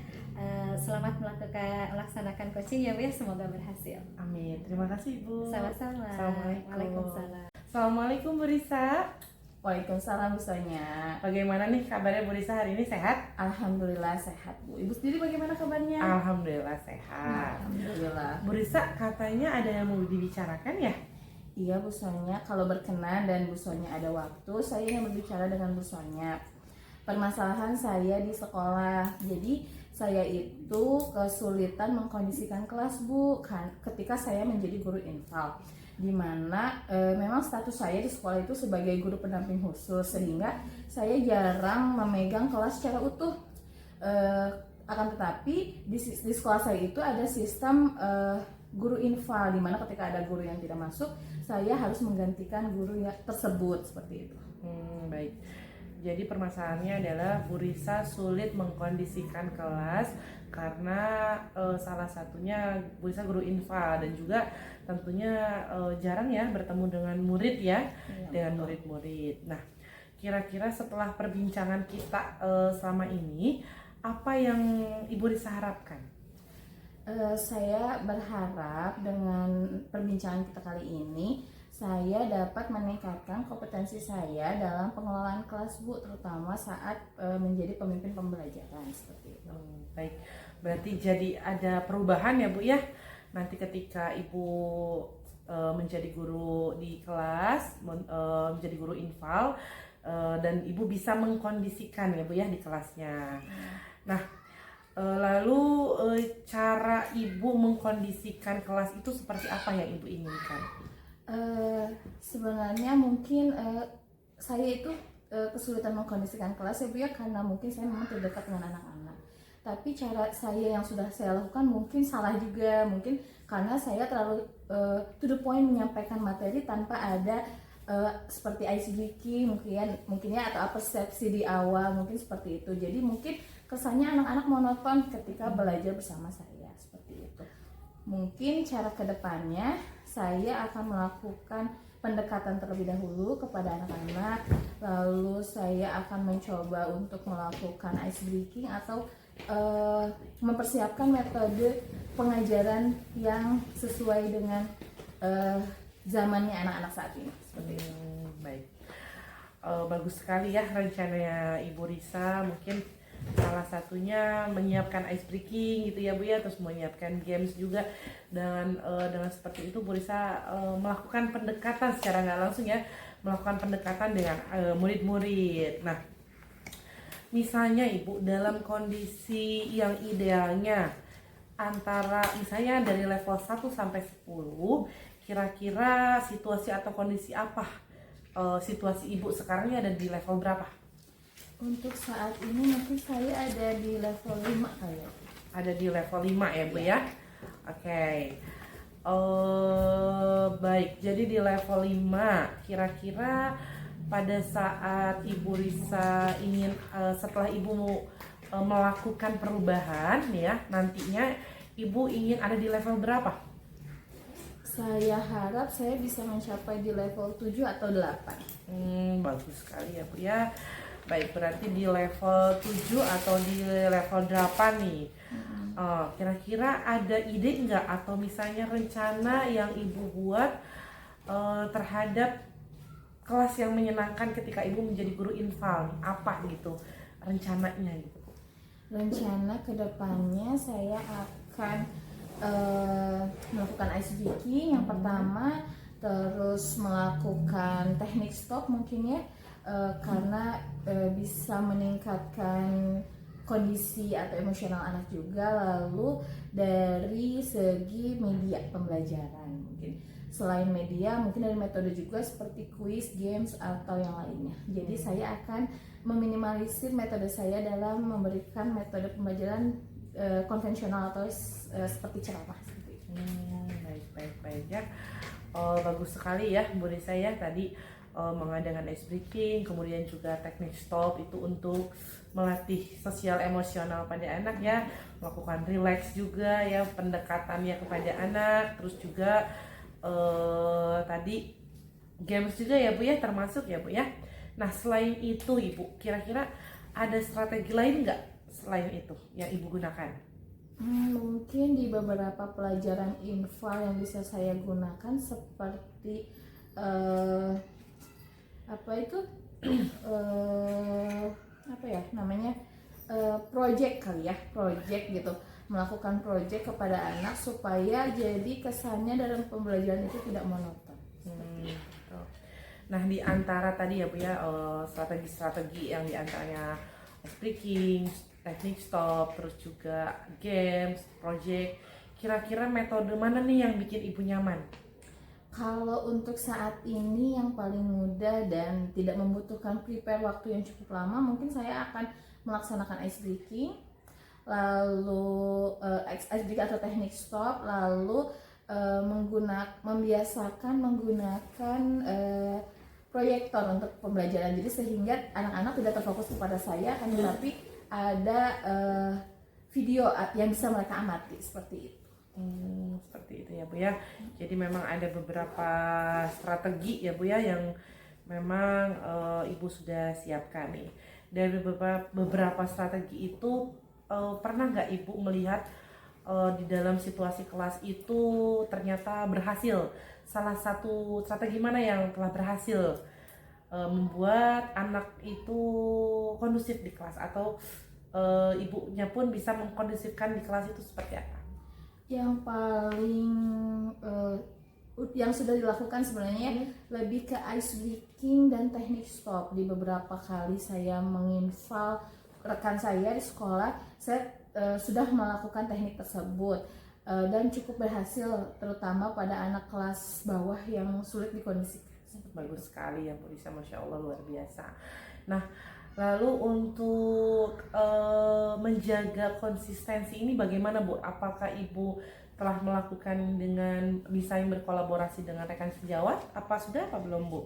Selamat melaksanakan coaching ya Bu ya, semoga berhasil. Amin, terima kasih Bu. Sama-sama. Assalamualaikum. Waalaikumsalam. Assalamualaikum Bu Risa. Waalaikumsalam Bu Sonia. Bagaimana nih kabarnya Bu Risa hari ini, sehat? Alhamdulillah sehat Bu. Ibu sendiri bagaimana kabarnya? Alhamdulillah sehat. Alhamdulillah. Bu Risa, katanya ada yang mau dibicarakan ya? Iya Bu Sonia, kalau berkenan dan Bu Sonia ada waktu, saya ingin berbicara dengan Bu Sonia. Permasalahan saya di sekolah. Jadi saya itu kesulitan mengkondisikan kelas Bu ketika saya menjadi guru infal, dimana memang status saya di sekolah itu sebagai guru pendamping khusus, sehingga saya jarang memegang kelas secara utuh. Akan tetapi di sekolah saya itu ada sistem guru infal, dimana ketika ada guru yang tidak masuk, saya harus menggantikan guru yang tersebut, seperti itu. Baik. Jadi permasalahannya adalah Bu Risa sulit mengkondisikan kelas karena salah satunya Bu Risa guru infal dan juga tentunya jarang ya bertemu dengan murid ya, dengan murid-murid. Nah, kira-kira setelah perbincangan kita selama ini, apa yang Ibu Risa harapkan? Saya berharap dengan perbincangan kita kali ini saya dapat meningkatkan kompetensi saya dalam pengelolaan kelas Bu, terutama saat menjadi pemimpin pembelajaran, seperti itu. Baik, berarti jadi ada perubahan ya Bu ya. Nanti ketika Ibu menjadi guru di kelas, menjadi guru infal, dan Ibu bisa mengkondisikan ya Bu ya di kelasnya. Nah, lalu cara Ibu mengkondisikan kelas itu seperti apa yang Ibu inginkan? Sebenarnya mungkin saya itu kesulitan mengkondisikan kelas ya Bu ya, karena mungkin saya memang tidak dekat dengan anak-anak. Tapi cara saya yang sudah saya lakukan mungkin salah juga, mungkin karena saya terlalu to the point menyampaikan materi tanpa ada seperti ice breaking mungkin ya, atau persepsi di awal, mungkin seperti itu. Jadi mungkin kesannya anak-anak monoton ketika belajar bersama saya, seperti itu. Mungkin cara kedepannya saya akan melakukan pendekatan terlebih dahulu kepada anak-anak, lalu saya akan mencoba untuk melakukan ice breaking atau mempersiapkan metode pengajaran yang sesuai dengan zamannya anak-anak saat ini, seperti itu. Baik, bagus sekali ya rencananya Ibu Risa. Mungkin salah satunya menyiapkan ice breaking gitu ya Bu ya, terus menyiapkan games juga. Dengan seperti itu Bu Risa melakukan pendekatan secara nggak langsung ya, melakukan pendekatan dengan murid-murid. Nah, misalnya Ibu dalam kondisi yang idealnya antara misalnya dari level 1 sampai 10, kira-kira situasi atau kondisi apa situasi Ibu sekarang ini ada di level berapa? Untuk saat ini mungkin saya ada di level 5 kayak. Ada di level 5 ya Bu ya? Oke. Baik, jadi di level 5 kira-kira pada saat Ibu Risa ingin setelah Ibu melakukan perubahan ya, nantinya Ibu ingin ada di level berapa? Saya harap saya bisa mencapai di level 7 atau 8. Bagus sekali ya Bu ya. Baik, berarti di level 7 atau di level 8 nih. Kira-kira ada ide nggak atau misalnya rencana yang Ibu buat terhadap kelas yang menyenangkan ketika Ibu menjadi guru infal? Apa gitu rencananya gitu? Rencana kedepannya saya akan melakukan ice breaking yang pertama, terus melakukan teknik stop mungkin ya, karena bisa meningkatkan kondisi atau emosional anak juga. Lalu dari segi media pembelajaran, mungkin selain media mungkin dari metode juga seperti quiz, games atau yang lainnya. Jadi saya akan meminimalisir metode saya dalam memberikan metode pembelajaran konvensional atau seperti ceramah seperti itu. Baik ya. Bagus sekali ya Bu Risa ya, tadi mengadakan ice breaking, kemudian juga teknik stop itu untuk melatih sosial emosional pada anak ya, melakukan relax juga ya, pendekatannya kepada anak, terus juga tadi games juga ya Bu ya, termasuk ya Bu ya. Nah, selain itu Ibu, kira-kira ada strategi lain nggak selain itu yang Ibu gunakan? Mungkin di beberapa pelajaran infal yang bisa saya gunakan seperti eh, apa itu apa ya namanya, project kali ya, project gitu, melakukan project kepada anak supaya jadi kesannya dalam pembelajaran itu tidak monoton. Gitu. Nah, di antara tadi ya Bu ya, strategi-strategi yang diantaranya speaking, teknik stop, terus juga games, project, kira-kira metode mana nih yang bikin Ibu nyaman? Kalau untuk saat ini yang paling mudah dan tidak membutuhkan prepare waktu yang cukup lama, mungkin saya akan melaksanakan ice breaking, lalu ice breaking atau teknik stop, lalu membiasakan menggunakan proyektor untuk pembelajaran, jadi sehingga anak-anak tidak terfokus kepada saya, akan tetapi ada video yang bisa mereka amati seperti itu. Seperti itu ya Bu ya. Jadi memang ada beberapa strategi ya Bu ya yang memang Ibu sudah siapkan nih. Dari beberapa strategi itu pernah nggak Ibu melihat di dalam situasi kelas itu ternyata berhasil? Salah satu strategi mana yang telah berhasil membuat anak itu kondusif di kelas, atau ibunya pun bisa mengkondusifkan di kelas itu seperti apa? Yang paling yang sudah dilakukan sebenarnya lebih ke ice breaking dan teknik stop. Di beberapa kali saya menginval rekan saya di sekolah, saya sudah melakukan teknik tersebut dan cukup berhasil, terutama pada anak kelas bawah yang sulit dikondisikan. Bagus sekali ya Bu Risa, Masya Allah, luar biasa. Nah, lalu untuk menjaga konsistensi ini bagaimana Bu? Apakah Ibu telah melakukan dengan desain berkolaborasi dengan rekan sejawat? Apa sudah, apa belum Bu?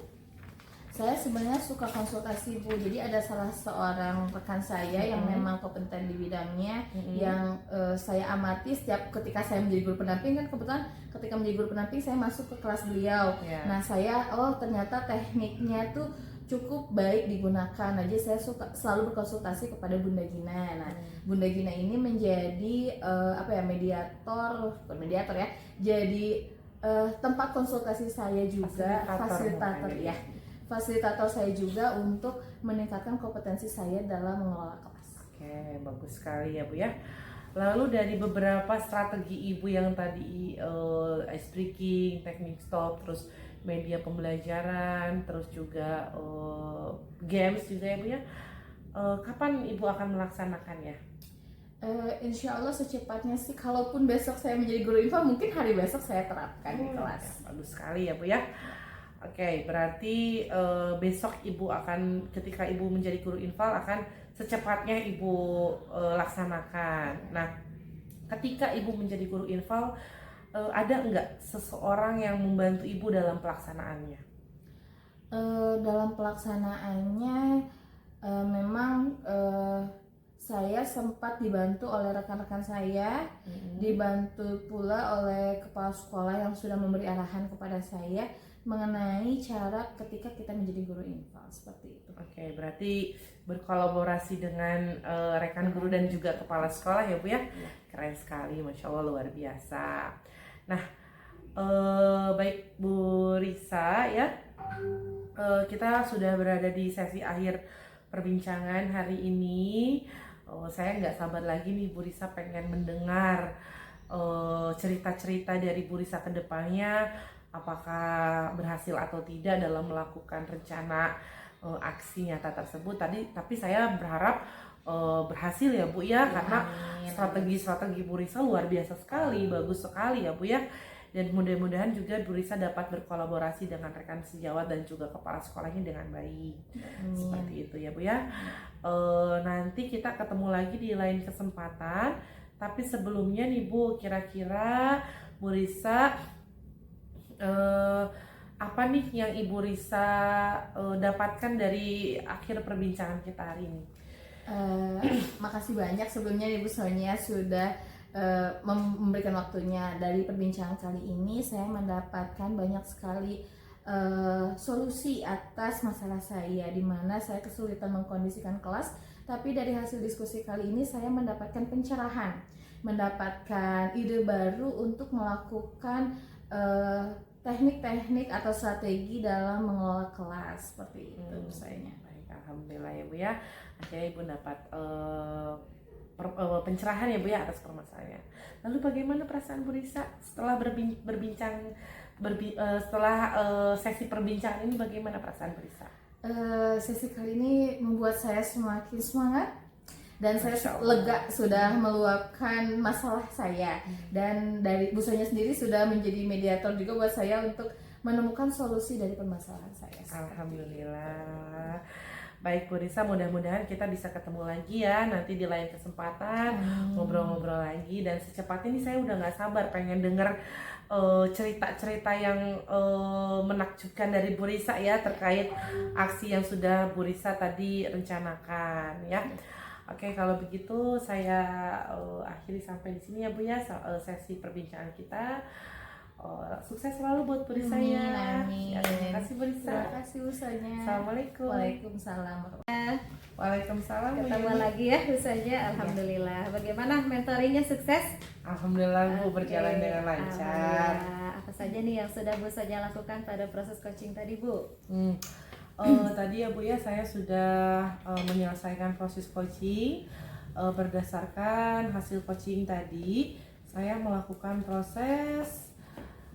Saya sebenarnya suka konsultasi Bu, jadi ada salah seorang rekan saya yang memang kompeten di bidangnya, yang saya amati setiap ketika saya menjadi guru pendamping, kan kebetulan ketika menjadi guru pendamping saya masuk ke kelas beliau. Nah saya, ternyata tekniknya tuh cukup baik digunakan. Jadi saya selalu berkonsultasi kepada Bunda Gina. Nah Bunda Gina ini menjadi bukan mediator ya, jadi tempat konsultasi saya juga, fasilitator ya. Fasilitator saya juga untuk meningkatkan kompetensi saya dalam mengelola kelas. Oke, bagus sekali ya Bu ya. Lalu dari beberapa strategi Ibu yang tadi ice breaking, teknik stop, terus media pembelajaran, terus juga games juga ya Bu ya, kapan Ibu akan melaksanakannya? Insya Allah secepatnya sih, kalaupun besok saya menjadi guru IPA, mungkin hari besok saya terapkan di kelas. Ya, bagus sekali ya Bu ya. Oke, berarti besok Ibu akan, ketika Ibu menjadi guru infal, akan secepatnya Ibu laksanakan. Nah, ketika Ibu menjadi guru infal, ada nggak seseorang yang membantu Ibu dalam pelaksanaannya? Dalam pelaksanaannya memang saya sempat dibantu oleh rekan-rekan saya, dibantu pula oleh kepala sekolah yang sudah memberi arahan kepada saya mengenai cara ketika kita menjadi guru infal, seperti itu. Oke, berarti berkolaborasi dengan rekan guru dan juga kepala sekolah ya Bu ya? Keren sekali, Masya Allah, luar biasa. Nah, baik Bu Risa ya, kita sudah berada di sesi akhir perbincangan hari ini. Saya nggak sabar lagi nih Bu Risa, pengen mendengar cerita-cerita dari Bu Risa ke depannya, apakah berhasil atau tidak dalam melakukan rencana aksi nyata tersebut tadi. Tapi saya berharap berhasil ya Bu ya, karena strategi-strategi Bu Risa luar biasa sekali, bagus sekali ya Bu ya. Dan mudah-mudahan juga Bu Risa dapat berkolaborasi dengan rekan sejawat dan juga kepala sekolahnya dengan baik. Seperti itu ya Bu ya. Nanti kita ketemu lagi di lain kesempatan. Tapi sebelumnya nih Bu, kira-kira Bu Risa apa nih yang Ibu Risa dapatkan dari akhir perbincangan kita hari ini? Makasih banyak sebelumnya Ibu Sonia sudah memberikan waktunya. Dari perbincangan kali ini saya mendapatkan banyak sekali solusi atas masalah saya, di mana saya kesulitan mengkondisikan kelas. Tapi dari hasil diskusi kali ini saya mendapatkan pencerahan, mendapatkan ide baru untuk melakukan teknik-teknik atau strategi dalam mengelola kelas seperti itu misalnya. Baik, alhamdulillah ya Bu ya. Akhirnya Ibu dapat pencerahan ya Bu ya atas permasalahannya. Lalu bagaimana perasaan Bu Risa setelah setelah sesi perbincangan ini, bagaimana perasaan Bu Risa? Sesi kali ini membuat saya semakin semangat dan saya Masya Allah. lega sudah meluapkan masalah saya, dan dari Bu Sonya sendiri sudah menjadi mediator juga buat saya untuk menemukan solusi dari permasalahan saya. Alhamdulillah. Baik Bu Risa, mudah-mudahan kita bisa ketemu lagi ya nanti di lain kesempatan, ngobrol-ngobrol lagi. Dan secepatnya ini saya udah nggak sabar pengen denger cerita-cerita yang menakjubkan dari Bu Risa ya terkait aksi yang sudah Bu Risa tadi rencanakan ya. Oke, kalau begitu saya akhiri sampai di sini ya Bu ya sesi perbincangan kita. Sukses selalu buat Bu Risa ya. Amin. Ya, terima kasih Bu Risa. Terima kasih Bu Sonya. Assalamualaikum. Waalaikumsalam. Waalaikumsalam Bu Ketemu Yuni. lagi ya Bu saja, alhamdulillah. Bagaimana mentoringnya sukses? Alhamdulillah Bu berjalan Oke, dengan lancar. alhamdulillah. Apa saja nih yang sudah Bu saja lakukan pada proses coaching tadi Bu? Tadi ya Bu ya saya sudah menyelesaikan proses coaching. Berdasarkan hasil coaching tadi, saya melakukan proses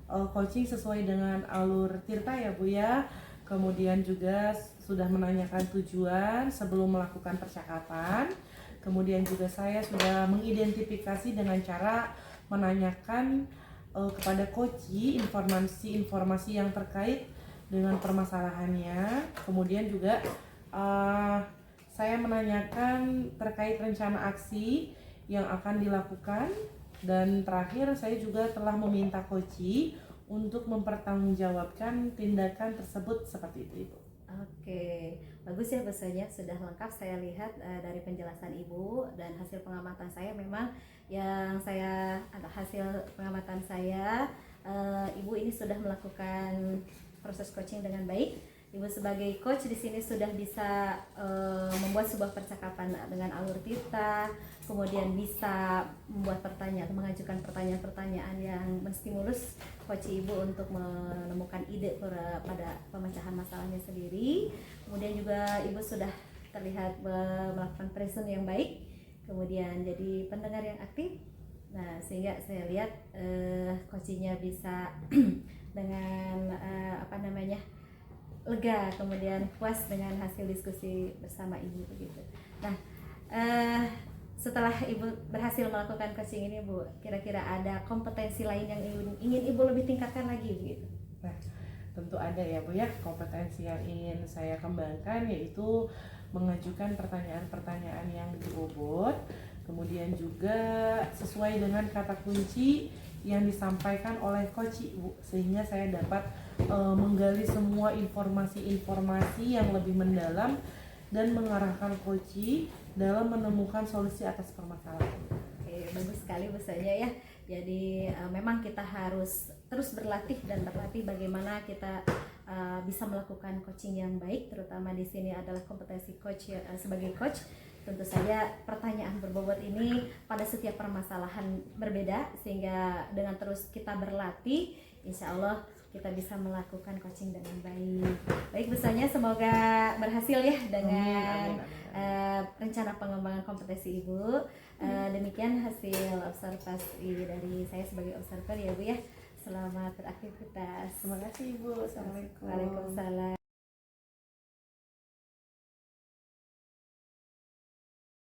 coaching sesuai dengan alur Tirta ya Bu ya. Kemudian juga sudah menanyakan tujuan sebelum melakukan percakapan. Kemudian juga saya sudah mengidentifikasi dengan cara menanyakan kepada coachee informasi-informasi yang terkait dengan permasalahannya. Kemudian juga saya menanyakan terkait rencana aksi yang akan dilakukan. Dan terakhir saya juga telah meminta coachee untuk mempertanggungjawabkan tindakan tersebut seperti itu Ibu. Oke, bagus ya bahasanya sudah lengkap saya lihat dari penjelasan Ibu dan hasil pengamatan saya. Memang yang saya hasil pengamatan saya, Ibu ini sudah melakukan proses coaching dengan baik. Ibu sebagai coach di sini sudah bisa membuat sebuah percakapan dengan alur Tirta, kemudian bisa membuat pertanyaan, mengajukan pertanyaan-pertanyaan yang menstimulus coach Ibu untuk menemukan ide pada pemecahan masalahnya sendiri. Kemudian juga Ibu sudah terlihat melakukan present yang baik, kemudian jadi pendengar yang aktif. Nah, sehingga saya lihat coachingnya bisa dengan lega, kemudian puas dengan hasil diskusi bersama Ibu begitu. Nah, setelah Ibu berhasil melakukan coaching ini Bu, kira-kira ada kompetensi lain yang ingin Ibu lebih tingkatkan lagi begitu? Nah, tentu ada ya Bu ya, kompetensi yang ingin saya kembangkan yaitu mengajukan pertanyaan-pertanyaan yang berbobot, kemudian juga sesuai dengan kata kunci yang disampaikan oleh coach Ibu, sehingga saya dapat menggali semua informasi-informasi yang lebih mendalam dan mengarahkan coach dalam menemukan solusi atas permasalahan. Oke, bagus sekali bahasanya ya. Jadi memang kita harus terus berlatih dan berlatih bagaimana kita bisa melakukan coaching yang baik, terutama di sini adalah kompetensi coach sebagai coach. Tentu saja pertanyaan berbobot ini pada setiap permasalahan berbeda, sehingga dengan terus kita berlatih, insya Allah kita bisa melakukan coaching dengan baik. Baik, besarnya semoga berhasil ya dengan rencana pengembangan kompetensi Ibu. Demikian hasil observasi dari saya sebagai observer ya Bu ya. Selamat beraktivitas. Terima kasih Ibu. Assalamualaikum. Waalaikumsalam.